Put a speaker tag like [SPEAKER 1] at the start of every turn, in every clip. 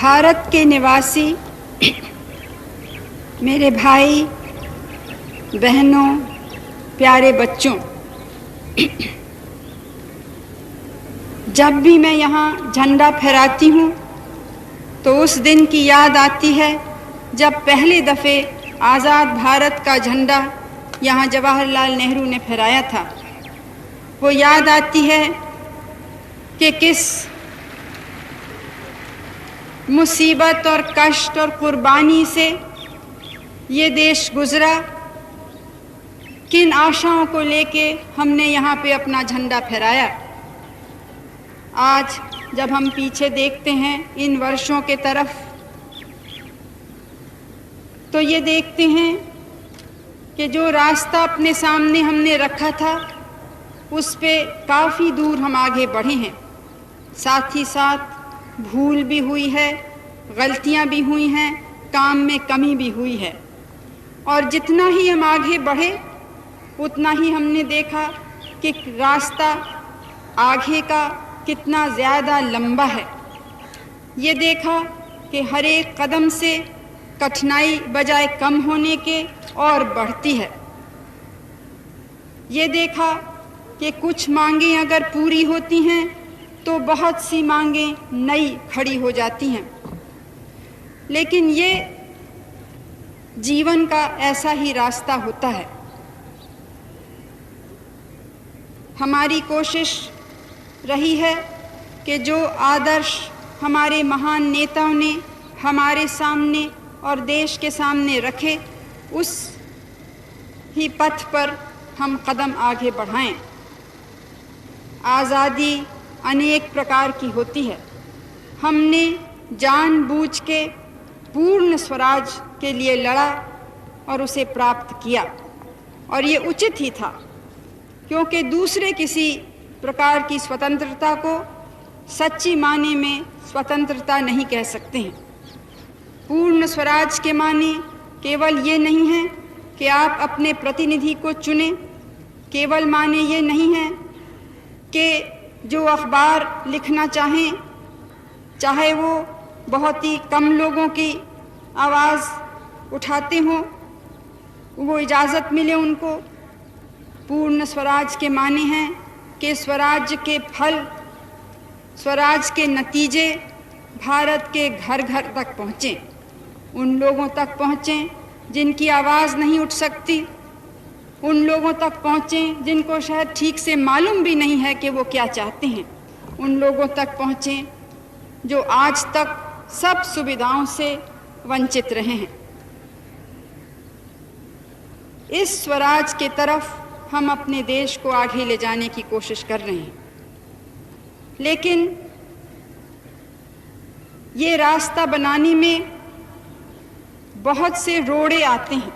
[SPEAKER 1] भारत के निवासी मेरे भाई बहनों, प्यारे बच्चों, जब भी मैं यहाँ झंडा फहराती हूँ तो उस दिन की याद आती है जब पहले दफ़े आज़ाद भारत का झंडा यहाँ जवाहरलाल नेहरू ने फहराया था। वो याद आती है कि किस मुसीबत और कष्ट और कुर्बानी से ये देश गुज़रा, किन आशाओं को लेके हमने यहाँ पे अपना झंडा फहराया। आज जब हम पीछे देखते हैं इन वर्षों के तरफ तो ये देखते हैं कि जो रास्ता अपने सामने हमने रखा था उस पे काफ़ी दूर हम आगे बढ़े हैं। साथ ही साथ भूल भी हुई है, गलतियां भी हुई हैं, काम में कमी भी हुई है। और जितना ही हम आगे बढ़े उतना ही हमने देखा कि रास्ता आगे का कितना ज़्यादा लंबा है। ये देखा कि हर एक कदम से कठिनाई बजाय कम होने के और बढ़ती है। ये देखा कि कुछ मांगें अगर पूरी होती हैं तो बहुत सी मांगें नई खड़ी हो जाती हैं। लेकिन ये जीवन का ऐसा ही रास्ता होता है। हमारी कोशिश रही है कि जो आदर्श हमारे महान नेताओं ने हमारे सामने और देश के सामने रखे, उस ही पथ पर हम कदम आगे बढ़ाएं। आज़ादी अनेक प्रकार की होती है। हमने जानबूझ के पूर्ण स्वराज के लिए लड़ा और उसे प्राप्त किया, और ये उचित ही था, क्योंकि दूसरे किसी प्रकार की स्वतंत्रता को सच्ची माने में स्वतंत्रता नहीं कह सकते हैं। पूर्ण स्वराज के माने केवल ये नहीं है कि आप अपने प्रतिनिधि को चुनें, केवल माने ये नहीं है कि जो अखबार लिखना चाहें, चाहे वो बहुत ही कम लोगों की आवाज़ उठाते हों, वो इजाज़त मिले उनको। पूर्ण स्वराज के माने हैं कि स्वराज के फल, स्वराज के नतीजे भारत के घर घर तक पहुँचें, उन लोगों तक पहुँचें जिनकी आवाज़ नहीं उठ सकती, उन लोगों तक पहुँचें जिनको शायद ठीक से मालूम भी नहीं है कि वो क्या चाहते हैं, उन लोगों तक पहुँचें जो आज तक सब सुविधाओं से वंचित रहे हैं। इस स्वराज के तरफ हम अपने देश को आगे ले जाने की कोशिश कर रहे हैं। लेकिन ये रास्ता बनाने में बहुत से रोड़े आते हैं।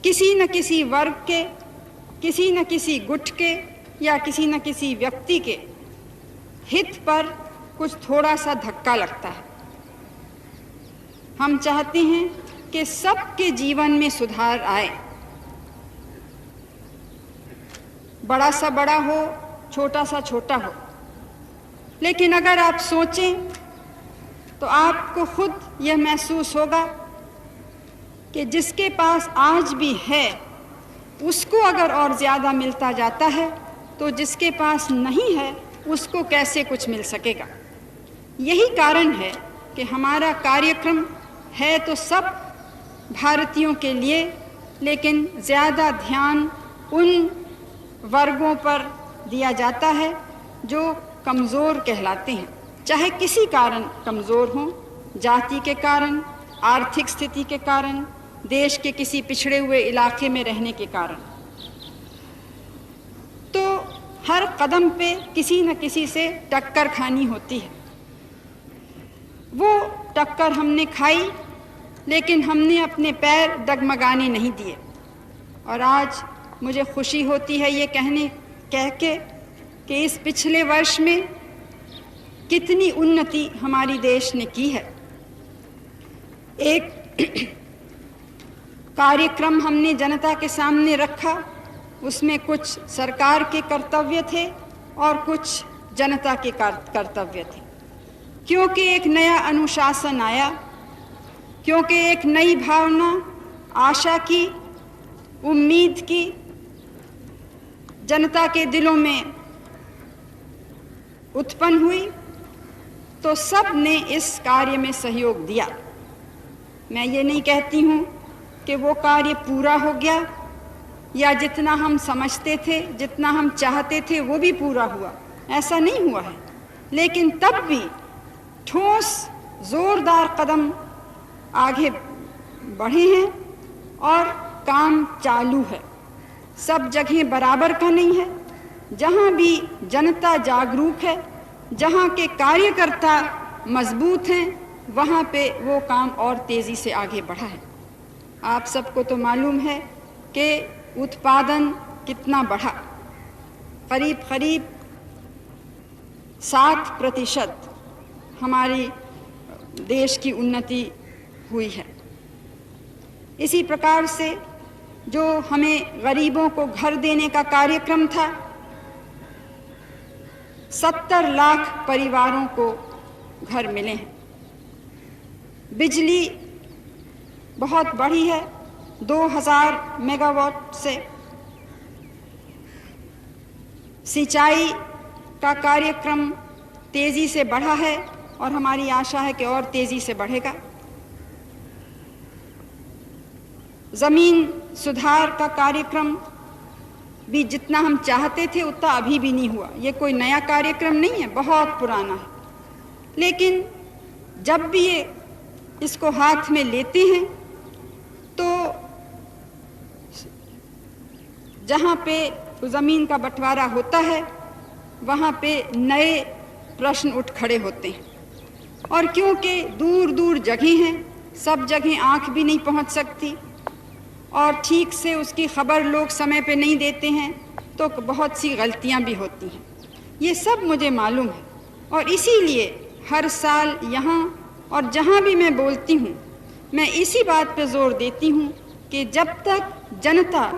[SPEAKER 1] किसी न किसी वर्ग के, किसी न किसी गुट के या किसी न किसी व्यक्ति के हित पर कुछ थोड़ा सा धक्का लगता है। हम चाहते हैं कि सबके जीवन में सुधार आए, बड़ा सा बड़ा हो, छोटा सा छोटा हो। लेकिन अगर आप सोचें तो आपको खुद यह महसूस होगा कि जिसके पास आज भी है उसको अगर और ज़्यादा मिलता जाता है तो जिसके पास नहीं है उसको कैसे कुछ मिल सकेगा। यही कारण है कि हमारा कार्यक्रम है तो सब भारतीयों के लिए, लेकिन ज़्यादा ध्यान उन वर्गों पर दिया जाता है जो कमज़ोर कहलाते हैं, चाहे किसी कारण कमज़ोर हों, जाति के कारण, आर्थिक स्थिति के कारण, देश के किसी पिछड़े हुए इलाके में रहने के कारण। तो हर कदम पे किसी न किसी से टक्कर खानी होती है। वो टक्कर हमने खाई, लेकिन हमने अपने पैर डगमगाने नहीं दिए। और आज मुझे खुशी होती है ये कह के कि इस पिछले वर्ष में कितनी उन्नति हमारी देश ने की है। एक कार्यक्रम हमने जनता के सामने रखा, उसमें कुछ सरकार के कर्तव्य थे और कुछ जनता के कर्तव्य थे। क्योंकि एक नया अनुशासन आया, क्योंकि एक नई भावना आशा की, उम्मीद की जनता के दिलों में उत्पन्न हुई, तो सब ने इस कार्य में सहयोग दिया। मैं ये नहीं कहती हूँ कि वो कार्य पूरा हो गया या जितना हम समझते थे, जितना हम चाहते थे वो भी पूरा हुआ, ऐसा नहीं हुआ है। लेकिन तब भी ठोस जोरदार कदम आगे बढ़े हैं और काम चालू है। सब जगह बराबर का नहीं है। जहाँ भी जनता जागरूक है, जहाँ के कार्यकर्ता मजबूत हैं, वहाँ पे वो काम और तेज़ी से आगे बढ़ा है। आप सबको तो मालूम है कि उत्पादन कितना बढ़ा, करीब करीब 7% हमारी देश की उन्नति हुई है। इसी प्रकार से जो हमें गरीबों को घर देने का कार्यक्रम था, 70 लाख परिवारों को घर मिले हैं। बिजली बहुत बढ़ी है, 2000 मेगावाट से। सिंचाई का कार्यक्रम तेज़ी से बढ़ा है और हमारी आशा है कि और तेज़ी से बढ़ेगा। ज़मीन सुधार का कार्यक्रम भी जितना हम चाहते थे उतना अभी भी नहीं हुआ। ये कोई नया कार्यक्रम नहीं है, बहुत पुराना है। लेकिन जब भी ये इसको हाथ में लेते हैं तो जहाँ पे ज़मीन का बंटवारा होता है वहाँ पे नए प्रश्न उठ खड़े होते हैं। और क्योंकि दूर दूर जगह हैं, सब जगह आँख भी नहीं पहुँच सकती और ठीक से उसकी खबर लोग समय पे नहीं देते हैं, तो बहुत सी गलतियाँ भी होती हैं। ये सब मुझे मालूम है और इसीलिए हर साल यहाँ और जहाँ भी मैं बोलती हूँ, मैं इसी बात पे जोर देती हूँ कि जब तक जनता